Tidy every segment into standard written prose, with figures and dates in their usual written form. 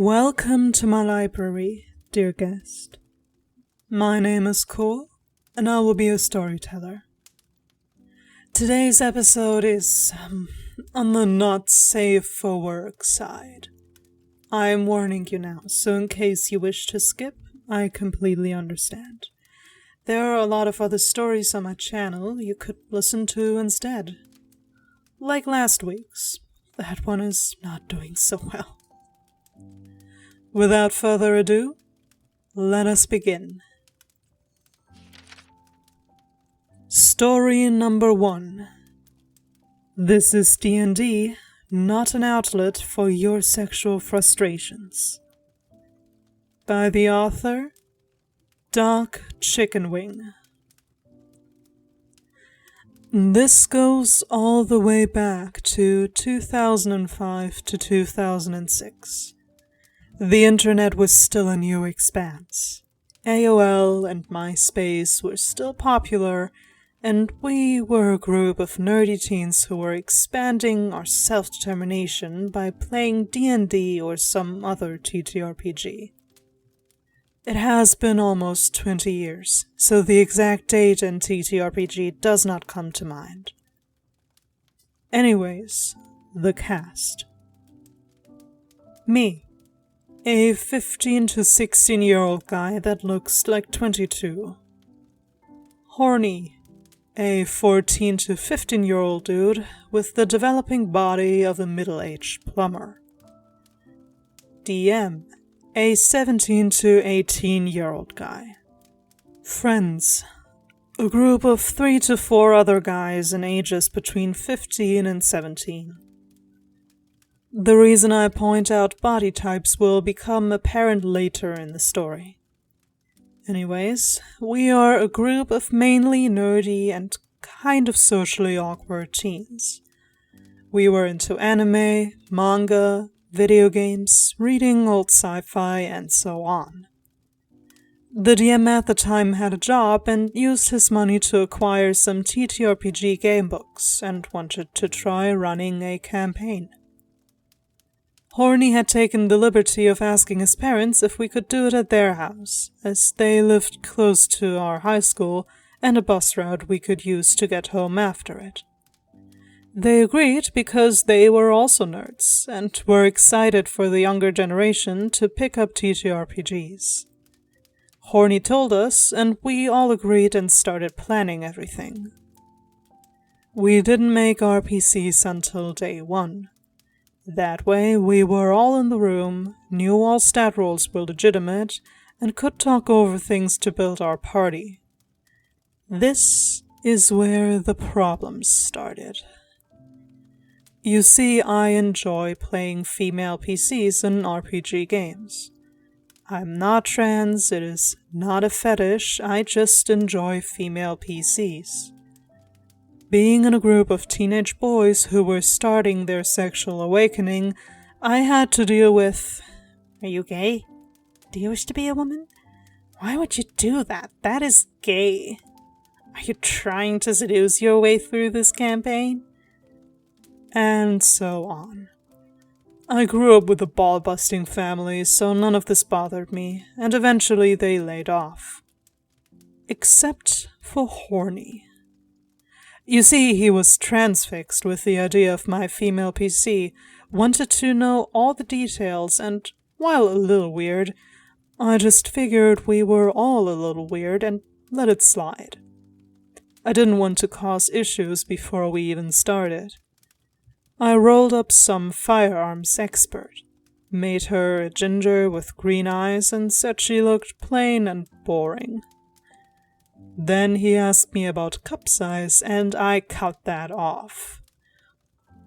Welcome to my library, dear guest. My name is Cole, and I will be a storyteller. Today's episode is on the not safe for work side. I am warning you now, so in case you wish to skip, I completely understand. There are a lot of other stories on my channel you could listen to instead. Like last week's. That one is not doing so well. Without further ado, let us begin. Story number 1. This is D&D, not an outlet for your sexual frustrations. By the author, Dark Chicken Wing. This goes all the way back to 2005 to 2006. The internet was still a new expanse. AOL and MySpace were still popular, and we were a group of nerdy teens who were expanding our self-determination by playing D&D or some other TTRPG. It has been almost 20 years, so the exact date in TTRPG does not come to mind. Anyways, the cast. Me, a 15 to 16-year-old guy that looks like 22. Horny, a 14 to 15-year-old dude with the developing body of a middle-aged plumber. DM, a 17 to 18-year-old guy. Friends, a group of 3 to 4 other guys in ages between 15 and 17. The reason I point out body types will become apparent later in the story. Anyways, we are a group of mainly nerdy and kind of socially awkward teens. We were into anime, manga, video games, reading old sci-fi, and so on. The DM at the time had a job and used his money to acquire some TTRPG game books and wanted to try running a campaign. Horny had taken the liberty of asking his parents if we could do it at their house, as they lived close to our high school and a bus route we could use to get home after it. They agreed because they were also nerds, and were excited for the younger generation to pick up TTRPGs. Horny told us, and we all agreed and started planning everything. We didn't make our PCs until day 1. That way, we were all in the room, knew all stat rolls were legitimate, and could talk over things to build our party. This is where the problems started. You see, I enjoy playing female PCs in RPG games. I'm not trans, it is not a fetish, I just enjoy female PCs. Being in a group of teenage boys who were starting their sexual awakening, I had to deal with, "Are you gay? Do you wish to be a woman? Why would you do that? That is gay. Are you trying to seduce your way through this campaign?" And so on. I grew up with a ball-busting family, so none of this bothered me, and eventually they laid off. Except for Horny. You see, he was transfixed with the idea of my female PC, wanted to know all the details, and while a little weird, I just figured we were all a little weird and let it slide. I didn't want to cause issues before we even started. I rolled up some firearms expert, made her a ginger with green eyes, and said she looked plain and boring. Then he asked me about cup size, and I cut that off.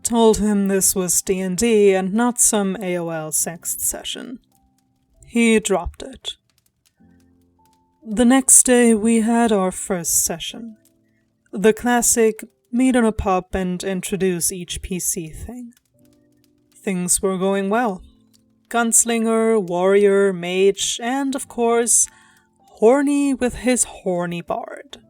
Told him this was D&D and not some AOL sext session. He dropped it. The next day we had our first session. The classic meet in a pub and introduce each PC thing. Things were going well. Gunslinger, warrior, mage, and of course, Horny with his horny bard.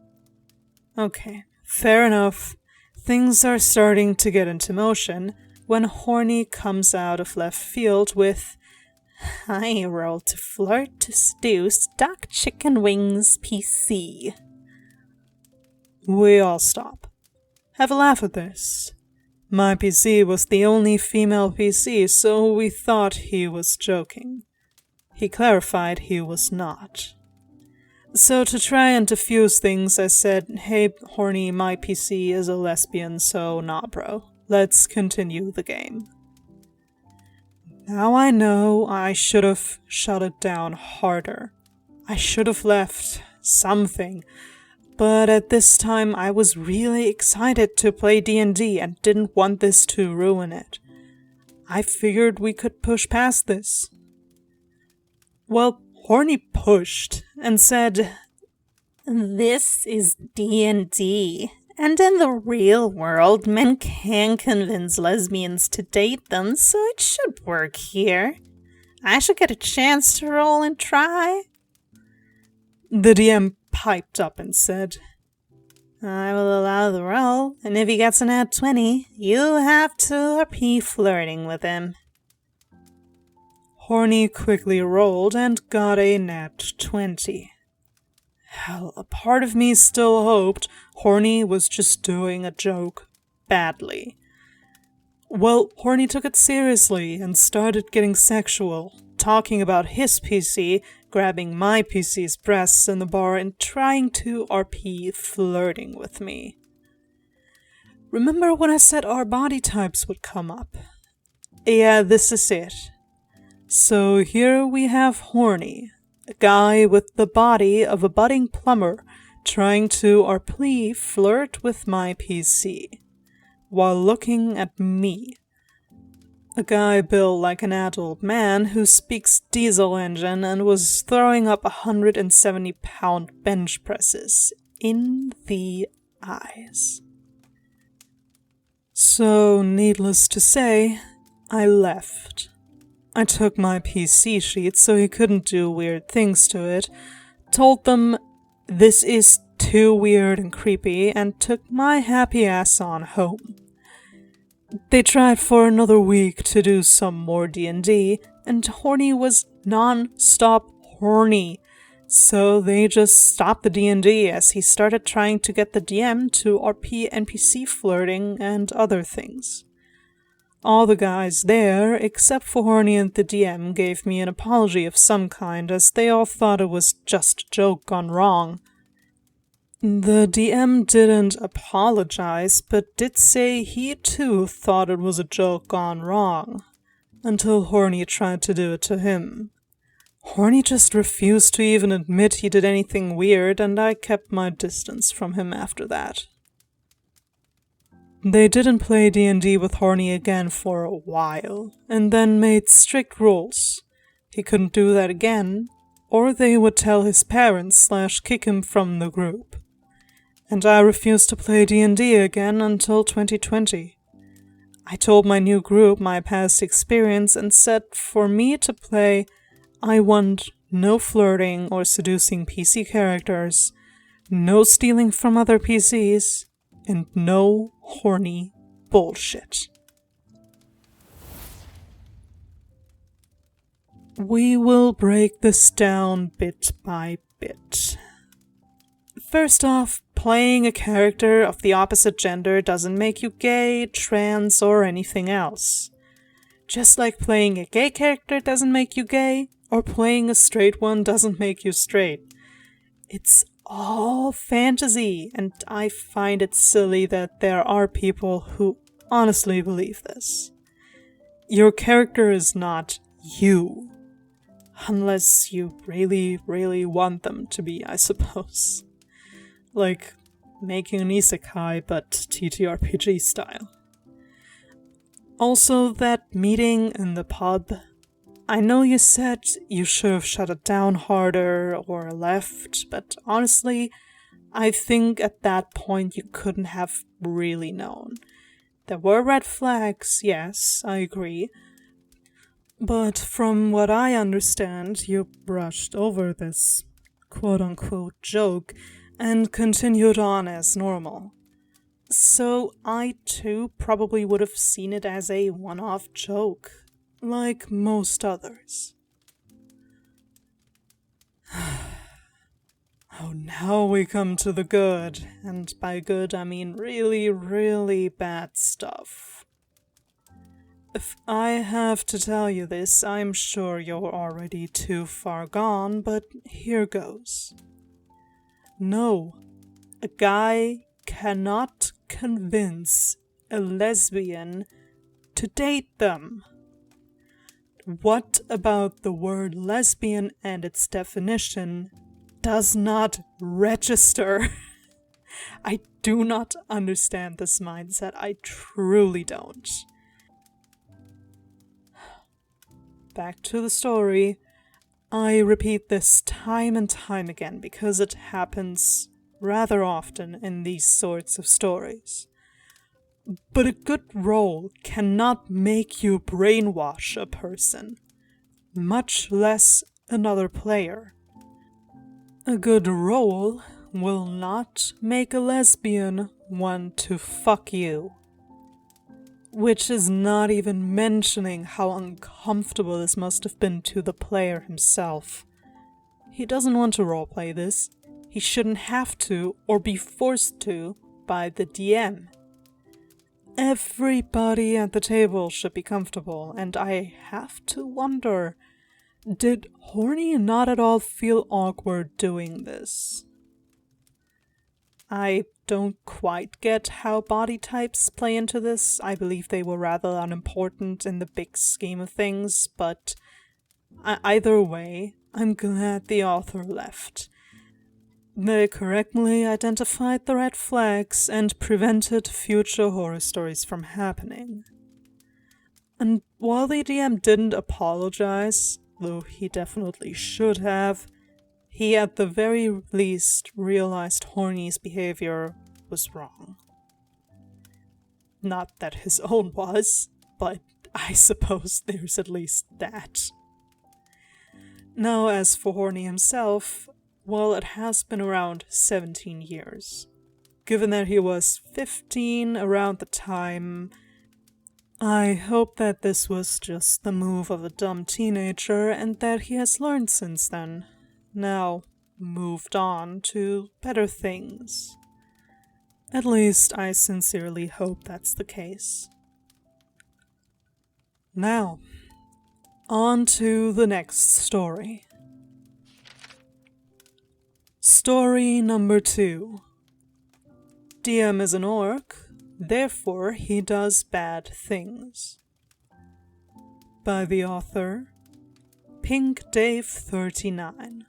Okay, fair enough. Things are starting to get into motion when Horny comes out of left field with, I roll to flirt to seduce duck chicken wings PC. We all stop. Have a laugh at this. My PC was the only female PC, so we thought he was joking. He clarified he was not. So to try and diffuse things, I said, "Hey, horny, my PC is a lesbian, so nah, bro. Let's continue the game." Now I know I should have shut it down harder. I should have left something. But at this time I was really excited to play D&D and didn't want this to ruin it. I figured we could push past this. Well, Horny pushed and said, "This is D&D, and in the real world, men can convince lesbians to date them, so it should work here. I should get a chance to roll and try." The DM piped up and said, "I will allow the roll, and if he gets an at 20, you have to RP flirting with him." Horny quickly rolled and got a nat 20. Hell, a part of me still hoped Horny was just doing a joke badly. Well, Horny took it seriously and started getting sexual, talking about his PC, grabbing my PC's breasts in the bar and trying to RP flirting with me. Remember when I said our body types would come up? Yeah, this is it. So here we have Horny, a guy with the body of a budding plumber trying to RP flirt with my PC, while looking at me. A guy built like an adult man who speaks diesel engine and was throwing up 170-pound bench presses in the eyes. So, needless to say, I left. I took my PC sheet so he couldn't do weird things to it, told them this is too weird and creepy, and took my happy ass on home. They tried for another week to do some more D&D, and Horny was non-stop horny, so they just stopped the D&D as he started trying to get the DM to RP NPC flirting and other things. All the guys there, except for Horny and the DM, gave me an apology of some kind, as they all thought it was just a joke gone wrong. The DM didn't apologize, but did say he too thought it was a joke gone wrong, until Horny tried to do it to him. Horny just refused to even admit he did anything weird, and I kept my distance from him after that. They didn't play D&D with Horny again for a while, and then made strict rules. He couldn't do that again, or they would tell his parents / kick him from the group. And I refused to play D&D again until 2020. I told my new group my past experience and said for me to play, I want no flirting or seducing PC characters, no stealing from other PCs, and no horny bullshit. We will break this down bit by bit. First off, playing a character of the opposite gender doesn't make you gay, trans, or anything else. Just like playing a gay character doesn't make you gay, or playing a straight one doesn't make you straight. It's all fantasy, and I find it silly that there are people who honestly believe this. Your character is not you. Unless you really, really want them to be, I suppose. Like making an isekai, but TTRPG style. Also, that meeting in the pub. I know you said you should have shut it down harder or left, but honestly, I think at that point you couldn't have really known. There were red flags, yes, I agree. But from what I understand, you brushed over this quote-unquote joke and continued on as normal. So I too probably would have seen it as a one-off joke, like most others. Oh, now we come to the good, and by good I mean really, really bad stuff. If I have to tell you this, I'm sure you're already too far gone, but here goes. No, a guy cannot convince a lesbian to date them. What about the word lesbian and its definition does not register? I do not understand this mindset. I truly don't. Back to the story. I repeat this time and time again because it happens rather often in these sorts of stories. But a good role cannot make you brainwash a person, much less another player. A good role will not make a lesbian want to fuck you. Which is not even mentioning how uncomfortable this must have been to the player himself. He doesn't want to roleplay this. He shouldn't have to or be forced to by the DM. Everybody at the table should be comfortable, and I have to wonder, did Horny not at all feel awkward doing this? I don't quite get how body types play into this. I believe they were rather unimportant in the big scheme of things, but either way, I'm glad the author left. They correctly identified the red flags and prevented future horror stories from happening. And while the DM didn't apologize, though he definitely should have, he at the very least realized Horny's behavior was wrong. Not that his own was, but I suppose there's at least that. Now, as for Horny himself, well, it has been around 17 years. Given that he was 15 around the time, I hope that this was just the move of a dumb teenager and that he has learned since then. Now, moved on to better things. At least, I sincerely hope that's the case. Now, on to the next story. Story number 2. DM is an orc, therefore he does bad things. By the author, Pink Dave 39.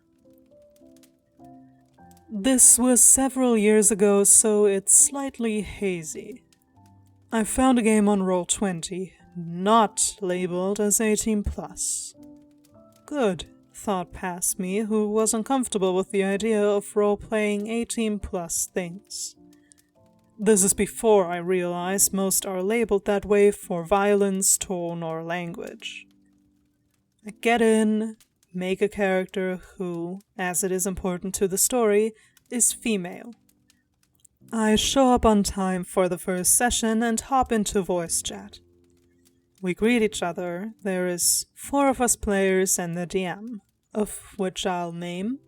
This was several years ago, so it's slightly hazy. I found a game on Roll20, not labeled as 18+. Good, thought past me, who was uncomfortable with the idea of role-playing 18+ things. This is before I realized most are labeled that way for violence, tone, or language. I get in, make a character who, as it is important to the story, is female. I show up on time for the first session and hop into voice chat. We greet each other. There is 4 of us players and the DM, of which I'll name.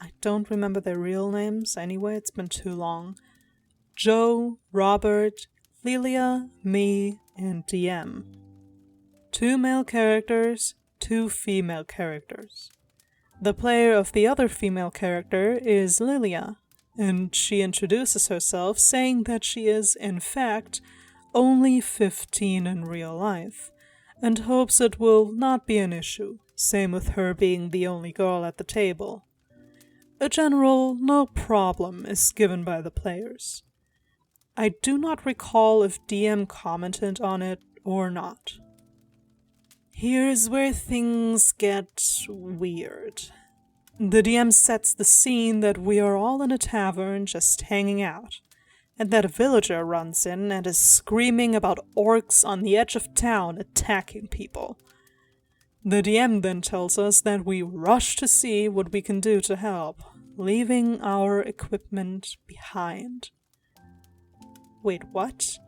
I don't remember their real names anyway, it's been too long. Joe, Robert, Lilia, me, and DM. 2 male characters, 2 female characters. The player of the other female character is Lilia, and she introduces herself saying that she is, in fact, only 15 in real life, and hopes it will not be an issue, same with her being the only girl at the table. A general no problem is given by the players. I do not recall if DM commented on it or not. Here's where things get weird. The DM sets the scene that we are all in a tavern just hanging out, and that a villager runs in and is screaming about orcs on the edge of town attacking people. The DM then tells us that we rush to see what we can do to help, leaving our equipment behind. Wait, what?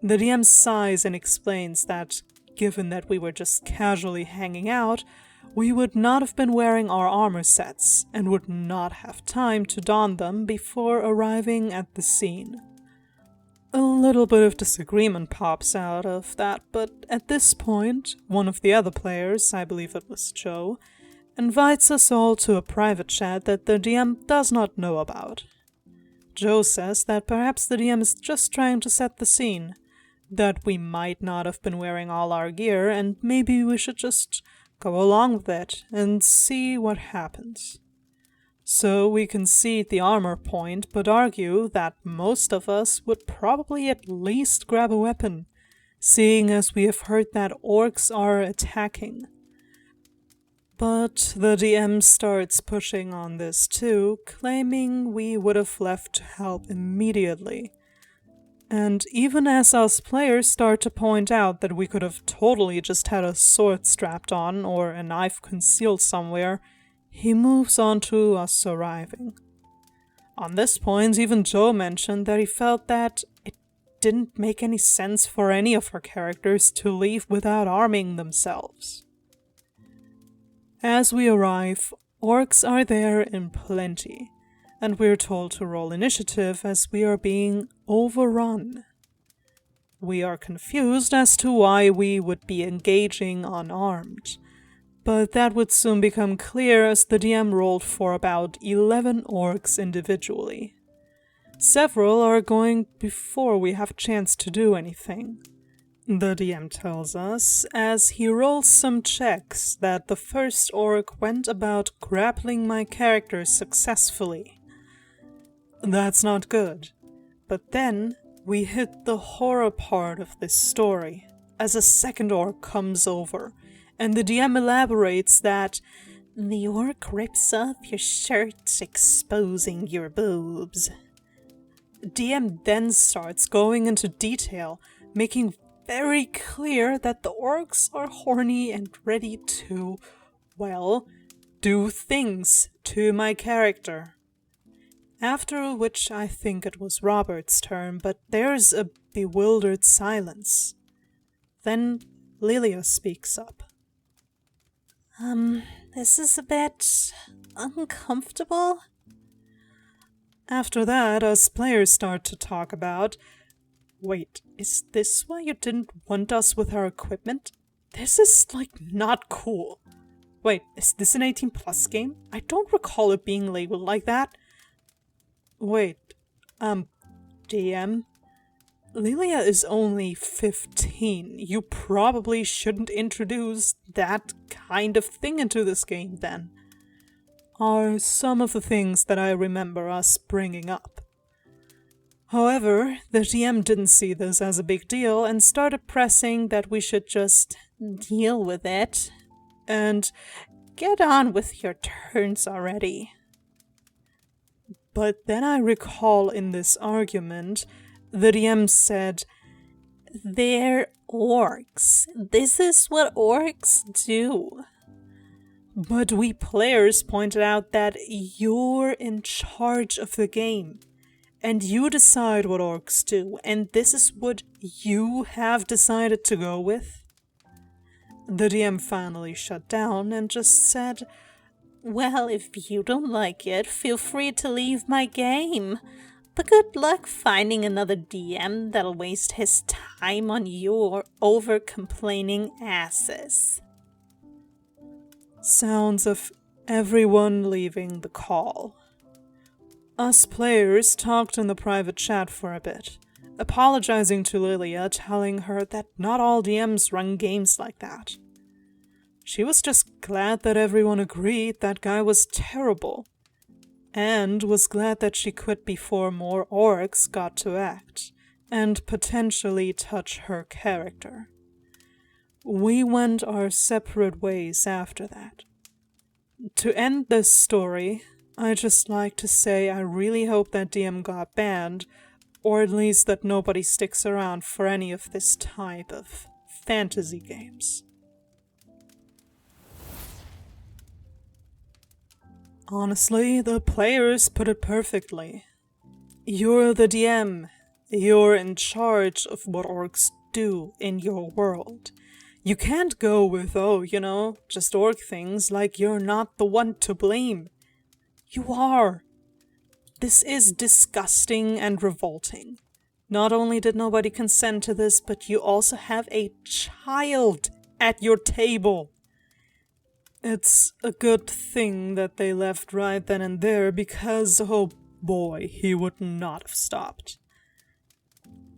The DM sighs and explains that, given that we were just casually hanging out, we would not have been wearing our armor sets and would not have time to don them before arriving at the scene. A little bit of disagreement pops out of that, but at this point, one of the other players, I believe it was Joe, invites us all to a private chat that the DM does not know about. Joe says that perhaps the DM is just trying to set the scene, that we might not have been wearing all our gear and maybe we should just go along with it and see what happens. So we concede the armor point, but argue that most of us would probably at least grab a weapon, seeing as we have heard that orcs are attacking. But the DM starts pushing on this too, claiming we would have left to help immediately. And even as us players start to point out that we could have totally just had a sword strapped on or a knife concealed somewhere, he moves on to us arriving. On this point, even Joe mentioned that he felt that it didn't make any sense for any of our characters to leave without arming themselves. As we arrive, orcs are there in plenty, and we're told to roll initiative as we are being overrun. We are confused as to why we would be engaging unarmed, but that would soon become clear as the DM rolled for about 11 orcs individually. Several are going before we have a chance to do anything. The DM tells us, as he rolls some checks, that the first orc went about grappling my character successfully. That's not good. But then we hit the horror part of this story, as a second orc comes over, and the DM elaborates that the orc rips off your shirt, exposing your boobs. DM then starts going into detail, making very clear that the orcs are horny and ready to, well, do things to my character. After which I think it was Robert's turn, but there's a bewildered silence. Then Lilia speaks up. This is a bit uncomfortable. After that, us players start to talk about, wait, is this why you didn't want us with our equipment? This is, not cool. Wait, is this an 18+ game? I don't recall it being labeled like that. Wait, DM? Lilia is only 15. You probably shouldn't introduce that kind of thing into this game, then. Are some of the things that I remember us bringing up. However, the DM didn't see this as a big deal and started pressing that we should just deal with it and get on with your turns already. But then I recall in this argument, the DM said, they're orcs. This is what orcs do. But we players pointed out that you're in charge of the game. And you decide what orcs do, and this is what you have decided to go with? The DM finally shut down and just said, well, if you don't like it, feel free to leave my game. But good luck finding another DM that'll waste his time on your over-complaining asses. Sounds of everyone leaving the call. Us players talked in the private chat for a bit, apologizing to Lilia, telling her that not all DMs run games like that. She was just glad that everyone agreed that guy was terrible, and was glad that she quit before more orcs got to act, and potentially touch her character. We went our separate ways after that. To end this story, I just like to say I really hope that DM got banned, or at least that nobody sticks around for any of this type of fantasy games. Honestly, the players put it perfectly. You're the DM. You're in charge of what orcs do in your world. You can't go with, just orc things like you're not the one to blame. You are. This is disgusting and revolting. Not only did nobody consent to this, but you also have a child at your table. It's a good thing that they left right then and there because, oh boy, he would not have stopped.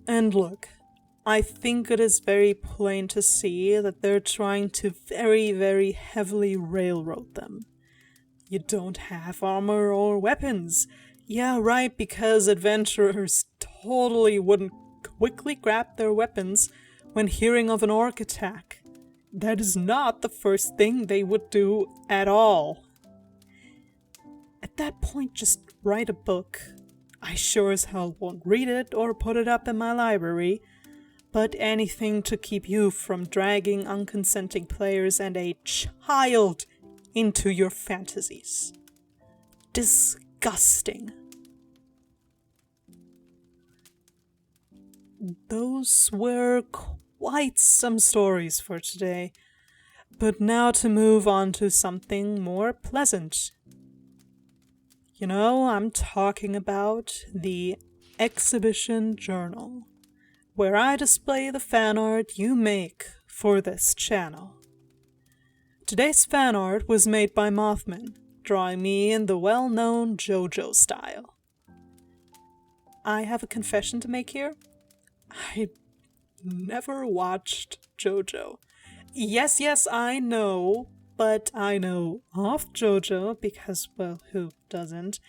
And look, I think it is very plain to see that they're trying to very, very heavily railroad them. You don't have armor or weapons. Yeah, right, because adventurers totally wouldn't quickly grab their weapons when hearing of an orc attack. That is not the first thing they would do at all. At that point, just write a book. I sure as hell won't read it or put it up in my library, but anything to keep you from dragging unconsenting players and a child into your fantasies. Disgusting. Those were quite some stories for today, but now to move on to something more pleasant. I'm talking about the exhibition journal, where I display the fan art you make for this channel. Today's fan art was made by Mothman, drawing me in the well-known JoJo style. I have a confession to make here. I never watched JoJo. Yes, I know, but I know of JoJo because, well, who doesn't?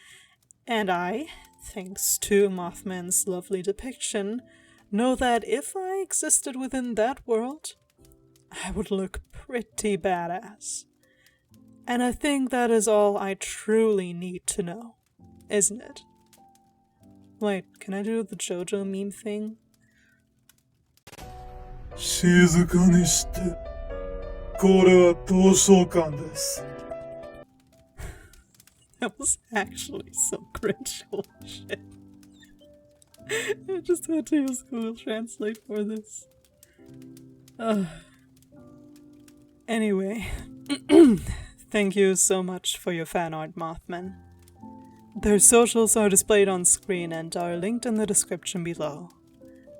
And I, thanks to Mothman's lovely depiction, know that if I existed within that world, I would look pretty badass. And I think that is all I truly need to know, isn't it? Wait, can I do the JoJo meme thing? 静かにして。これは同窓館です。 That was actually so cringe. Holy shit. I just had to use Google Translate for this. Anyway, thank you so much for your fan art, Mothman. Their socials are displayed on screen and are linked in the description below,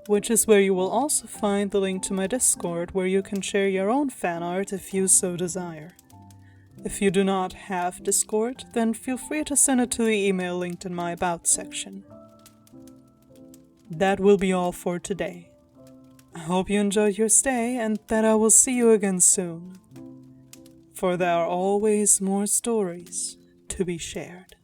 which is where you will also find the link to my Discord where you can share your own fan art if you so desire. If you do not have Discord, then feel free to send it to the email linked in my About section. That will be all for today. I hope you enjoyed your stay and that I will see you again soon. For there are always more stories to be shared.